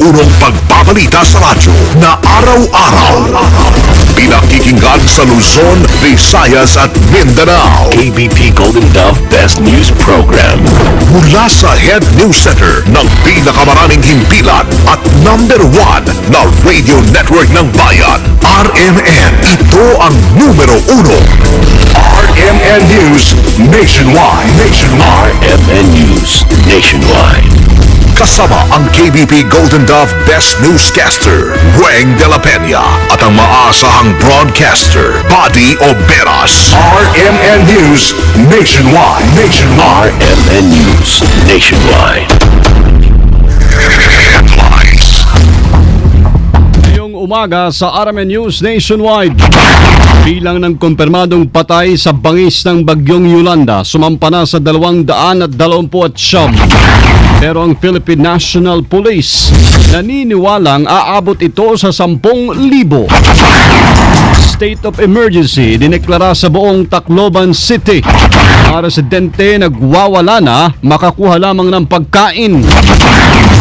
unong pagbabalita sa radyo na araw-araw. Pinakikinggan sa Luzon, Visayas at Mindanao. KBP Golden Dove Best News Program. Mula sa Head News Center ng pinakamaraming himpilan at #1 na radio network ng bayan, RMN. Ito ang numero 1. RMN News Nationwide. RMN News Nationwide. Kasama ang KBP Golden Dove Best Newscaster, Weng de la Peña, at ang maasahang broadcaster, Buddy Oberas. RMN News Nationwide. RMN News Nationwide. Headlines. Ngayong umaga sa RMN News Nationwide. Bilang ng kumpirmadong patay sa bangis ng bagyong Yolanda, sumampa na sa 229. Pero ang Philippine National Police naniniwalang aabot ito sa 10,000. State of emergency dineklara sa buong Tacloban City. Mga residente nagwawala na, makakuha lamang ng pagkain.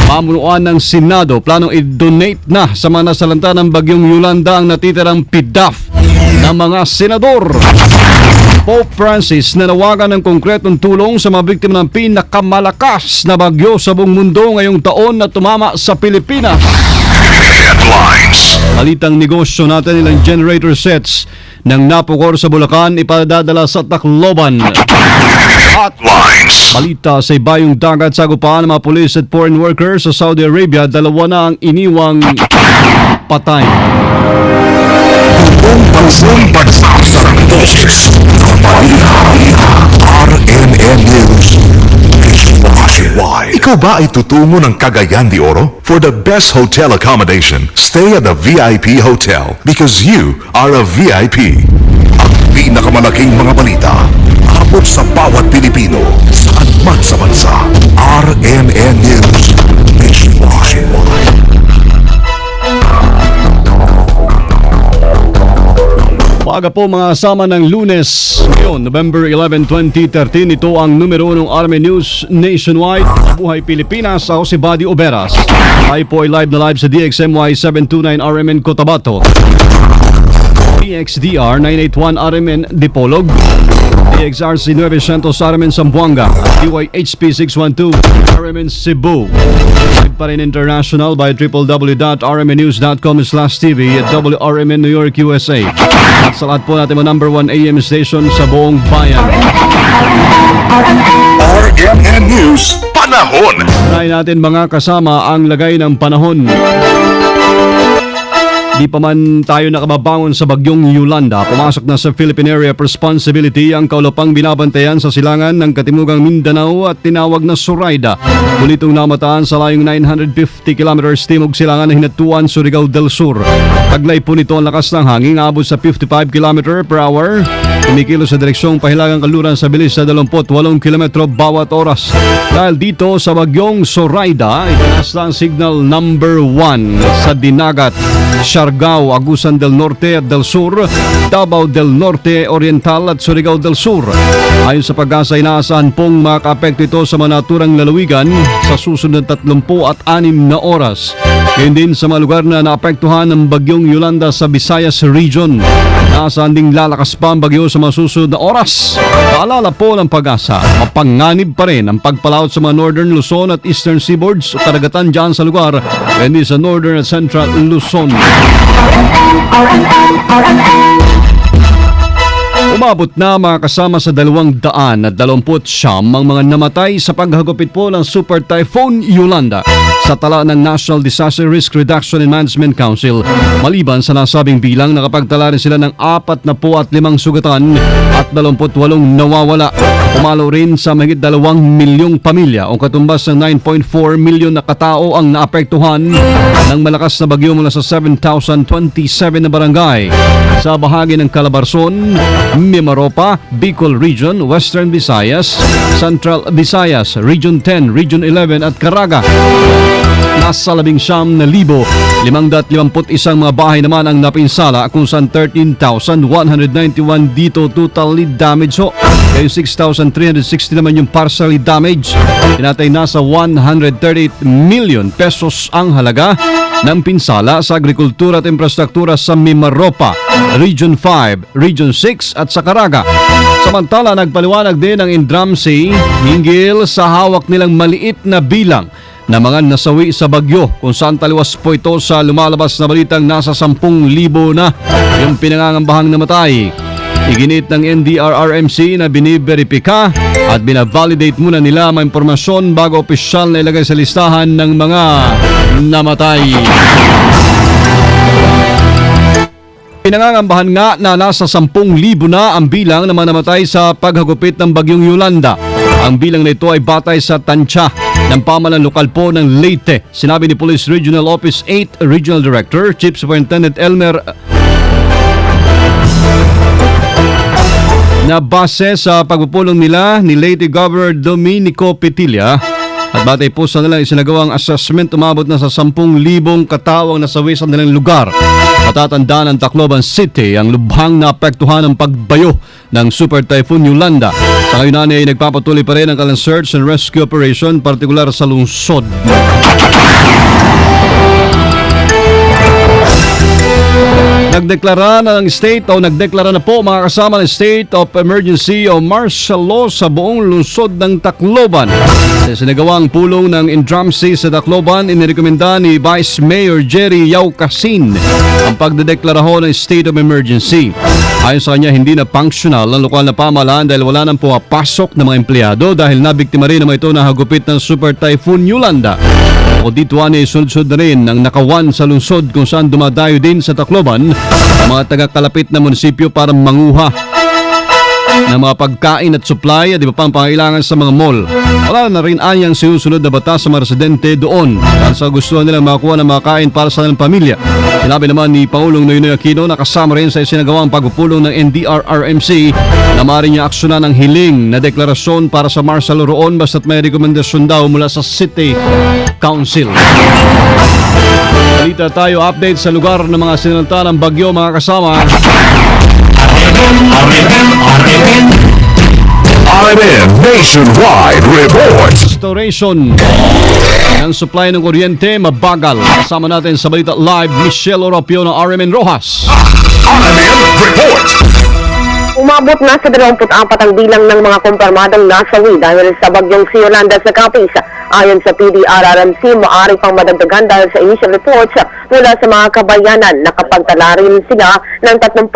Pamunuan ng Senado planong i-donate na sa mga nasalanta ng bagyong Yolanda ang natitirang PDAF ng mga senador. Pope Francis nanawagan ng konkretong tulong sa mga biktima ng pinakamalakas na bagyo sa buong mundo ngayong taon na tumama sa Pilipinas. Headlines. Balitang negosyo natin, ilang generator sets ng Napocor sa Bulacan ipadadala sa Tacloban. Headlines. Balita sa ibayong dagat, sagupaan ng mga police at foreign workers sa Saudi Arabia, 2 na ang iniwang patay. Buong bansang pagsasarang boses ng balita. RMN News Nationwide. Ikaw ba ay tutungo ng Cagayan de Oro? For the best hotel accommodation, stay at the VIP Hotel because you are a VIP. Ang pinakamalaking mga balita, abot sa bawat Pilipino, saan man sa bansa. RMN News Nationwide. Paga po mga kasama ng Lunes ngayon, November 11, 2013. Ito ang numero 1 ng RMN News Nationwide. Buhay Pilipinas, ako si Buddy Oberas. Tayo po ay live sa DXMY 729 RMN Cotabato, DXDR 981 RMN Dipolog, DXRC 900 RMN Zamboanga, DYHP 612 RMN Cebu. Live pa rin international by www.rmnews.com/tv at WRMN New York, USA. At sa lahat po natin mga #1 AM station sa buong bayan. RMN News Panahon. Try natin mga kasama ang lagay ng panahon. Di pa man tayo nakababangon sa bagyong Yolanda, pumasok na sa Philippine Area of Responsibility ang kaulapang binabantayan sa silangan ng Katimugang Mindanao at tinawag na Zoraida. Pulitong namataan sa layong 950 kilometers timog silangan ng Hinatuan, Surigao del Sur. Taglay po nito ang lakas ng hangin, abot sa 55 km per hour. Kumikilo sa direksyong pahilagang kaluran sa bilis sa 28 km bawat oras. Dahil dito sa bagyong Zoraida, itaas na ang signal number 1 sa Dinagat, Siargao, Agusan del Norte at del Sur, Davao del Norte, Oriental at Surigao del Sur. Ayon sa Pag-asa, inaasahan pong makaapekto ito sa mga naturang lalawigan sa susunod na 36 na oras. Ngayon din sa mga lugar na naapektuhan ng bagyong Yolanda sa Visayas Region. Inaasahan ding lalakas pa ang bagyo sa mga susunod na oras. Paalala po ng Pag-asa, mapanganib pa rin ang pagpalaot sa mga Northern Luzon at Eastern Seaboards o karagatan dyan sa lugar, hindi sa Northern at Central Luzon. Umabot na mga kasama sa 229 ang mga namatay sa paghagupit po ng Super Typhoon Yolanda sa tala ng National Disaster Risk Reduction and Management Council. Maliban sa nasabing bilang, nakapagtala rin sila ng 45 sugatan at 28 nawawala. Pumalo rin sa mahigit 2 milyong pamilya o katumbas ng 9.4 milyon na katao ang naapektuhan ng malakas na bagyo mula sa 7,027 na barangay sa bahagi ng Calabarzon, Mimaropa, Bicol Region, Western Visayas, Central Visayas, Region 10, Region 11 at Caraga. nasa 19,551 mga bahay naman ang napinsala kung saan 13,191 dito totally damaged ho. Kaya 6,360 naman yung partially damaged. Tinatay nasa 138 million pesos ang halaga ng pinsala sa agrikultura at infrastruktura sa Mimaropa, Region 5, Region 6 at sa Caraga. Samantala, nagpaliwanag din ang Indramsi hinggil sa hawak nilang maliit na bilang na mga nasawi sa bagyo kung saan taliwas po ito sa lumalabas na balitang nasa 10,000 na yung pinangangambahang namatay. Iginit ng NDRRMC na biniberipika at binavalidate muna nila ang impormasyon bago opisyal na ilagay sa listahan ng mga namatay. Pinangangambahan nga na nasa 10,000 na ang bilang na namatay sa paghagupit ng bagyong Yolanda. Ang bilang na ito ay batay sa tansya ng pamahalaan lokal po ng Leyte. Sinabi ni Police Regional Office 8 Regional Director Chief Superintendent Elmer na base sa pagpupulong nila ni Leyte Governor Domenico Petilla at batay po sa nilang isinagawang assessment, umabot na sa 10,000 katawang nasawi sa nilang lugar. Matatandaan ng Tacloban City ang lubhang naapektuhan ng pagbayo ng Super Typhoon Yolanda. Sa ngayon ay nagpapatuloy pa rin ang kalang search and rescue operation, partikular sa lungsod. Nagdeklara na po mga kasama ng State of Emergency o martial law sa buong lungsod ng Tacloban. Sa sinagawang pulong ng Indramsi sa Tacloban, inirekomenda ni Vice Mayor Jerry Yaucasin ang pagdedeklara ho ng State of Emergency. Ayon sa kanya, hindi na functional ang lokal na pamahalaan dahil wala nang pumapasok ng mga empleyado dahil nabiktima rin naman ito na hagupit ng Super Typhoon Yolanda. O dito ay sunod-sunod na rin ang nakawan sa lungsod kung saan dumadayo din sa Tacloban ang mga taga-kalapit na munisipyo para manguha ng mga pagkain at supply at iba pang pangailangan sa mga mall. Wala na rin anyang sinusunod na batas sa mga residente doon dahil sa gustuhan nilang makakuha ng mga kain para sa kanilang pamilya. Sinabi naman ni Pangulong Noynoy Aquino na kasama rin sa isinagawang pagpupulong ng NDRRMC na maaari niya aksyonan ng hiling na deklarasyon para sa martial law roon basta't may rekomendasyon daw mula sa City Council. Balita tayo, update sa lugar ng mga sinalta ng bagyo mga kasama. RMN Nationwide Reports. Restoration ng supply ng kuryente mabagal. Kasama natin sa Balita Live, Michelle Oropio ng RMN Rojas. RMN Report. Umabot na sa 24 ang bilang ng mga kumpirmadong nasawi dahil sa bagyong si Yolanda sa Capiz. Ayon sa PDRRMC, maaari pang madagdagan dahil sa initial reports mula sa mga kabayanan. Nakapagtala rin sila ng 35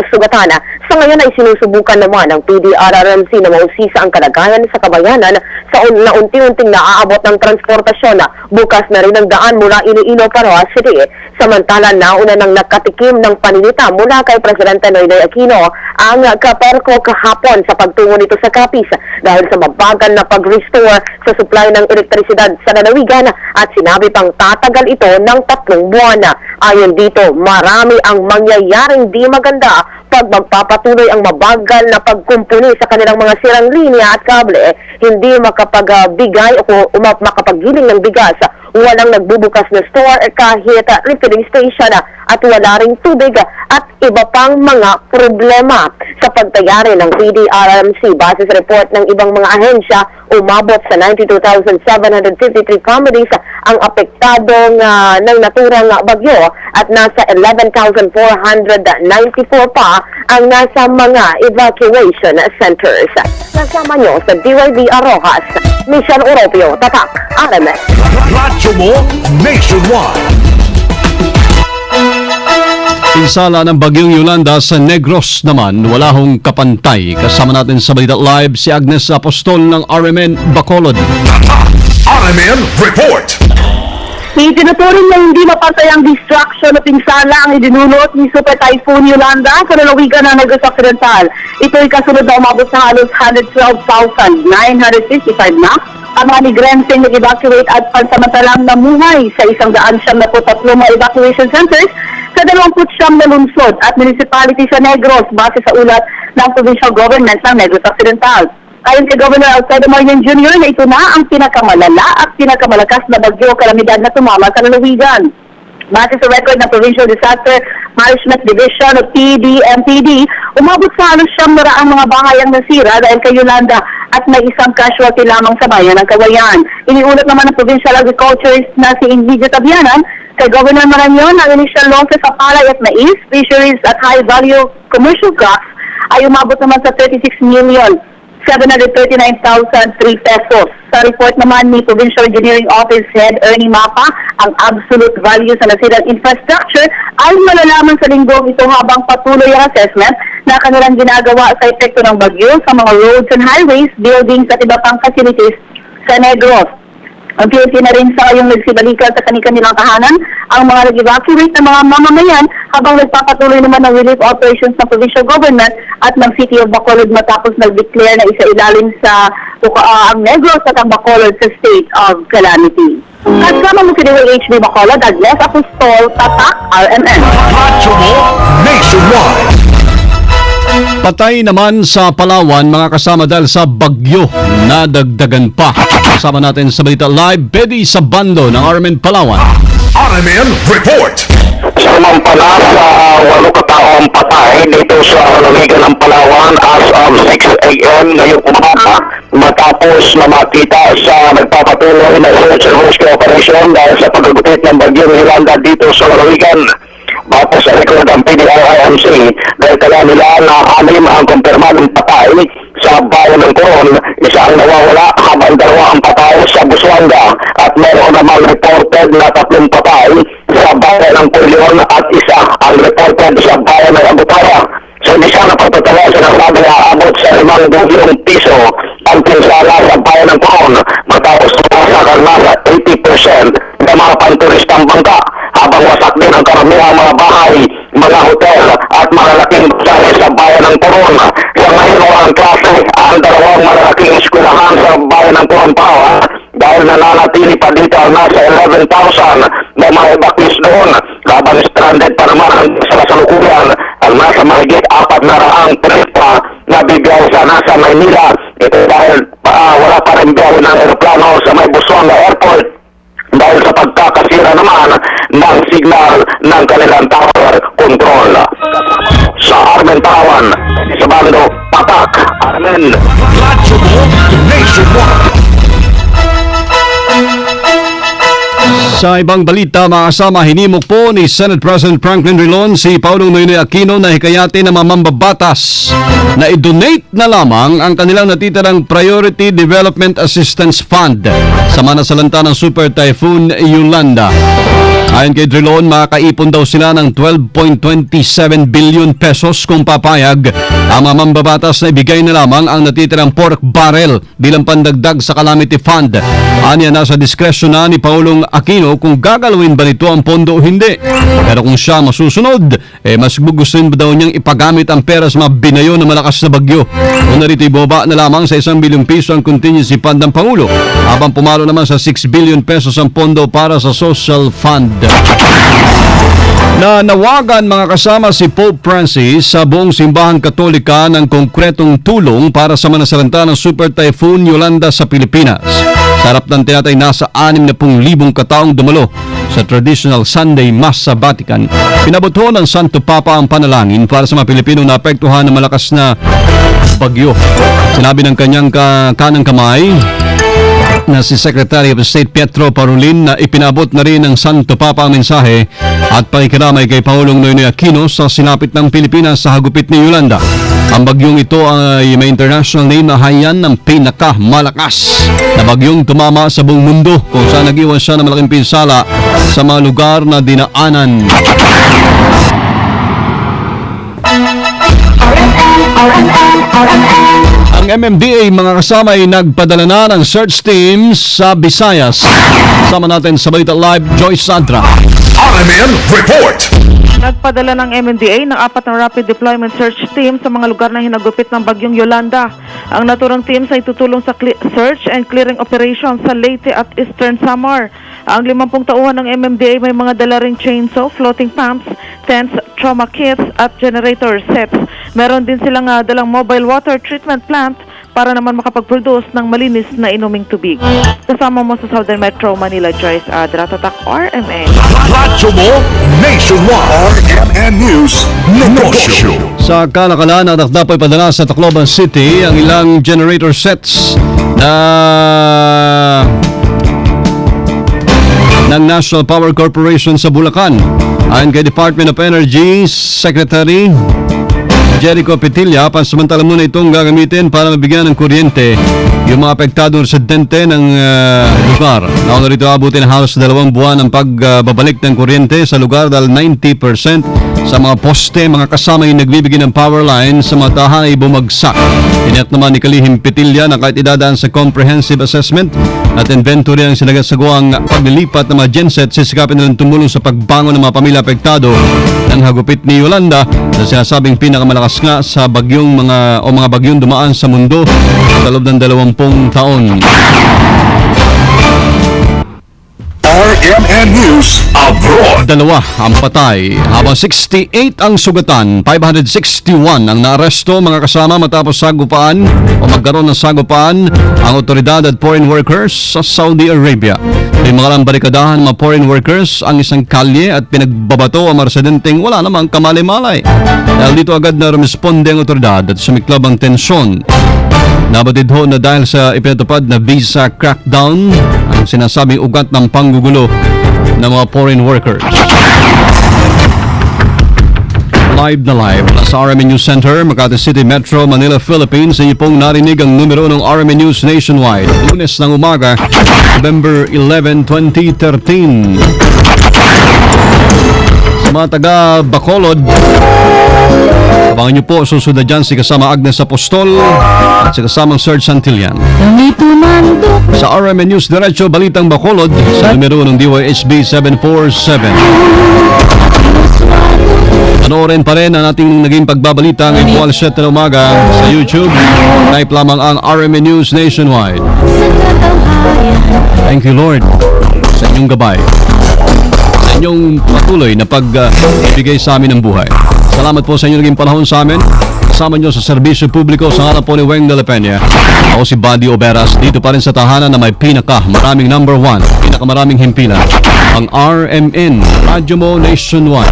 sugatan. Sa ngayon ay sinusubukan naman ng PDRRMC na mausisa ang kalagayan sa kabayanan sa na unti-unting naaabot ng transportasyon. Bukas na rin ang daan mula Iloilo para City. Samantala, nauna nang nakatikim ng paninita mula kay Presidente Noynoy Aquino ang Kaperco kahapon sa pagtungo nito sa Capiz dahil sa mabagal na pag-restore sa supply ng elektrisidad sa lalawigan at sinabi pang tatagal ito ng 3 buwan. Ayon dito, marami ang mangyayaring di maganda pag magpapatuloy ang mabagal na pagkumpuni sa kanilang mga sirang linya at kable, hindi makapagbigay o makapaggiling ng bigas, walang nagbubukas na store kahit refilling station at wala ring tubig at iba pang mga problema. Sa pagtayari ng PDRMC, base sa report ng ibang mga ahensya, umabot sa 92,753 families ang apektadong ng naturang bagyo at nasa 11,494 pa ang nasa mga evacuation centers. Kasama nyo sa DYBR Rojas, Michelle Oropio, Tatak, RMN. Radyo mo Nationwide. Pinsala ng bagyong Yolanda sa Negros naman, wala hong kapantay. Kasama natin sa Balita Live si Agnes Apostol ng RMN Bacolod. RMN Report. Itinuturing na hindi mapantay ang distraction o pinsala ang idinulot ni Super Typhoon Yolanda sa lalawigan ng Negros Occidental. Ito ay kasunod na umabot sa halos 112,955 na ang mga migranteng nag-evacuate at pansamantalang namuhay sa 173 mga evacuation centers sa 29 na lungsod at municipality sa Negros base sa ulat ng provincial government ng Negros Occidental. Ayon kay Governor Alfredo Marian Jr. na ito na ang pinakamalala at pinakamalakas na bagyo kalamidad na tumama sa lalawigan. Base sa record ng Provincial Disaster Management Division o PDMPD, umabot sa halos 700 mga bahay ang nasira dahil kay Yolanda at may isang casualty lamang sa bayan ng Cagayan. Iniulat naman ng Provincial Agriculturist na si Invidia Tabianan kay Governor Marañon ang initial losses sa palay at mais, fisheries at high-value commercial crops ay umabot naman sa 36,739,003 pesos. Sa report naman ni Provincial Engineering Office Head Ernie Mapa, ang absolute value sa nasirang infrastructure ay malalaman sa linggong ito habang patuloy ang assessment na kanilang ginagawa sa epekto ng bagyo sa mga roads and highways, buildings at iba pang facilities sa Negros. Ang PNP na rin sa ngayong nagsibalikan sa kanilang tahanan ang mga nag-evacuate ng mga mamamayan habang nagpapatuloy naman ng relief operations ng provincial government at ng City of Bacolod matapos nag-declare na isa-ilalim sa ang Negros at ang Bacolod sa state of calamity. Kasama mo si HB Bacolod, Agnes Apostol, Tatak, RMN. Radyo mo nationwide. Patay naman sa Palawan mga kasama dahil sa bagyo na dagdagan pa. Kasama natin sa Balita Live, Bedi Sabando ng RMN Palawan. RMN Report. Samantala sa 8 kataong patay dito sa lalawigan ng Palawan as of 6 a.m. ngayong umaga matapos na makita sa nagpapatuloy na search and rescue operation dahil sa pagagupit ng bagyong Yolanda dito sa lalawigan. Bata sa record ng PDRIMC dahil kaya nila na 6 ang kumpirmadong patay sa bayan ng Coron, isa ang nawawala habang 2 ang patay sa Busuanga at meron naman reported na 3 patay sa bayan ng Pulion at isa ang reported sa bayan ng Abutara. So hindi siya napagtatawasan ang sabi na aabot sa 5 bilyong piso ang pinsala sa bayan ng Coron matapos tumasak na sa 80% ng mga panturistang bangka habang wasak din ang karamihang mga bahay, mga hotel at malalaking basahe sa bayan ng Coron. Sa ngayon walang klase ang 2 malalaking eskwelahan sa bayan ng Coron pa dahil nananatili pa dito ang nasa 11,000 na mga evacuees doon. Habang stranded pa naman sa kasalukuyan ang nasa mahigit 400 tripa na bigay sa nasa Maynila. Ito dahil wala pa rin biyahe ng aeroplano sa may Busuanga Airport dahil sa pagkakasira naman ng signal ng kanilang tower control. Sa Armen Palawan, sa Bando, Patak, Armen. Radyo mo nationwide. Sa ibang balita, mga kasama, hinimok po ni Senate President Franklin Drilon si Paulong Noynoy Aquino na hikayatin ng mga mambabatas na i-donate na lamang ang kanilang natitirang Priority Development Assistance Fund sa manasalanta ng Super Typhoon Yolanda. Ayon kay Drilon, makakaipon daw sila ng 12.27 billion pesos kung papayag ang mga mambabatas na ibigay na lamang ang natitirang pork barrel bilang pandagdag sa calamity fund. Anya, nasa diskresyon na ni Paulong Aquino kung gagalawin ba nito ang pondo o hindi. Pero kung siya masusunod, mas gugustuhin ba daw niyang ipagamit ang pera sa mga binayo na malakas na bagyo. Kung narito ibaba na lamang sa 1 bilyong piso ang contingency fund ng Pangulo, habang pumalo naman sa 6 billion pesos ang pondo para sa social fund. Na nawagan mga kasama si Pope Francis sa buong simbahang Katolika ng konkretong tulong para sa manasalanta ng Super Typhoon Yolanda sa Pilipinas. Sa harap ng tinatay nasa 60,000 kataong dumalo sa traditional Sunday Mass sa Vatican, pinabot ho ng Santo Papa ang panalangin para sa mga Pilipino na apektuhan ng malakas na bagyo. Sinabi ng kanyang kanang kamay na si Secretary of State Pietro Parolin na ipinabot na rin ng Santo Papa ang mensahe at pakikiramay kay Paulong Noynoy Aquino sa sinapit ng Pilipinas sa hagupit ni Yolanda. Ang bagyong ito ay may international name na Haiyan ng pinakamalakas na bagyong tumama sa buong mundo kung saan nag-iwan siya ng malaking pinsala sa mga lugar na dinaanan. Ang MMDA mga kasama ay nagpadala na ng search team sa Visayas. Sama natin sa Balita Live, Joyce Santra. RMN Report. Nagpadala ng MMDA ng 4 na rapid deployment search team sa mga lugar na hinagupit ng bagyong Yolanda. Ang naturang teams ay tutulong sa search and clearing operations sa Leyte at Eastern Samar. Ang 50 tauhan ng MMDA may mga dala ring chainsaw, floating pumps, tents, trauma kits at generator sets. Meron din silang dalang mobile water treatment plant para naman makapag-produce ng malinis na inuming tubig. Kasama mo sa Southern Metro Manila, Joyce Adra, Tatak RMN. Radyo mo nationwide. RMN News Negosyo. Sa kalakalan, nakdapoy padala sa Tacloban City ang ilang generator sets ng National Power Corporation sa Bulacan. Ayon kay Department of Energy Secretary Jericho Petilla, pansamantala muna itong gagamitin para mabigyan ng kuryente yung mga apektadong residente ng lugar. Nauna rito abutin halos 2 buwan ang pagbabalik ng kuryente sa lugar dahil 90% sa mga poste, mga kasama yung nagbibigay ng power line sa mga tahanan ay bumagsak. Tiniyak naman ni Kalihim Petilla na kahit idadaan sa comprehensive assessment at inventory ang sinagasagawang paglilipat ng mga genset, sisikapin nilang tumulong sa pagbangon ng mga pamilya apektado ng hagupit ni Yolanda na sinasabing pinakamalakas nga sa bagyong mga bagyong dumaan sa mundo sa loob ng 20 taon. RMN News Abroad. 2 ang patay, habang 68 ang sugatan, 561 ang naaresto mga kasama matapos sagupaan o magkaroon ng sagupaan ang otoridad at foreign workers sa Saudi Arabia. May mga barikadahan mga foreign workers ang isang kalye at pinagbabato ang mga residenteng wala namang kamali-malay. Dahil dito agad na rumisponde ang otoridad at sumiklab ang tensyon. Nabatid ho na dahil sa ipinatupad na visa crackdown ang sinasabing ugat ng panggugulo ng mga foreign workers. Live na live sa RMN News Center, Makati City Metro, Manila, Philippines. Sa inyo pong narinig ang numero ng RMN News Nationwide. Lunes ng umaga, November 11, 2013. Sa mga taga Bacolod, abangan nyo po susunod dyan si kasama Agnes Apostol at si kasamang Serge Santillan. Sa RMN News Diretso Balitang Bacolod sa numero ng DYHB 747. Panoorin pa rin ang ating naging pagbabalita ngayong po alas 7 ng umaga sa YouTube. Type lamang ang RMN News Nationwide. Thank you Lord sa inyong gabay, sa inyong patuloy na pagbigay sa amin ng buhay. Salamat po sa inyong naging panahon sa amin. Kasama nyo sa serbisyo publiko sa ngalan po ni Weng de la Peña. Ako si Buddy Oberas, dito pa rin sa tahanan na may pinakamaraming number 1, pinakamaraming himpilan, ang RMN, Radyo Mo Nationwide.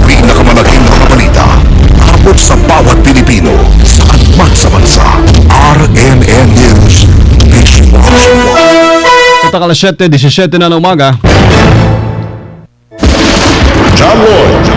Pinakamalaking mga balita abot sa bawat Pilipino saan man sa bansa. RMN News Nationwide. Sa takala 7, 17 na ng umaga. John Lloyd.